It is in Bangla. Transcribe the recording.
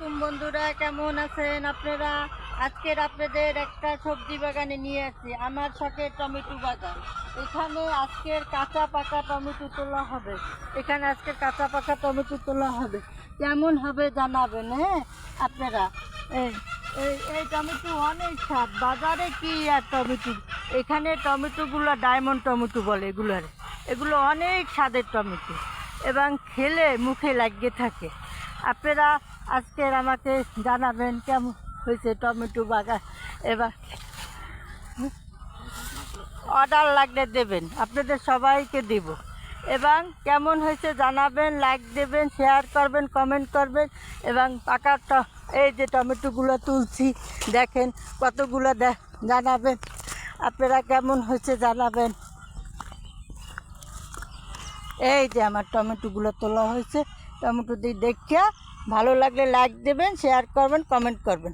আসসালামাইকুম বন্ধুরা, কেমন আছেন আপনারা? আজকের আপনাদের একটা সবজি বাগানে নিয়ে আসছি, আমার শখের টমেটো বাগান। এখানে আজকের কাঁচা পাকা টমেটো তোলা হবে। কেমন হবে জানাবেন, হ্যাঁ আপনারা। এই এই এই টমেটো অনেক স্বাদ, বাজারে কি আর টমেটো। এখানে টমেটোগুলো ডায়মন্ড টমেটো বলে এগুলো অনেক স্বাদের টমেটো এবং খেলে মুখে লাগিয়ে থাকে। আপনারা আজকের আমাকে জানাবেন কেমন হয়েছে টমেটো বাগান। এবার অর্ডার লাগলে দেবেন, আপনাদের সবাইকে দেব। এবং কেমন হয়েছে জানাবেন, লাইক দেবেন, শেয়ার করবেন, কমেন্ট করবেন। এবং পাকা এই যে টমেটোগুলো তুলছি, দেখেন কতগুলো জানাবেন আপনারা কেমন হয়েছে জানাবেন। এই যে আমার টমেটোগুলো তোলা হয়েছে, টমেটো দিয়ে দেখিয়া ভালো লাগলে লাইক দেবেন, শেয়ার করবেন, কমেন্ট করবেন।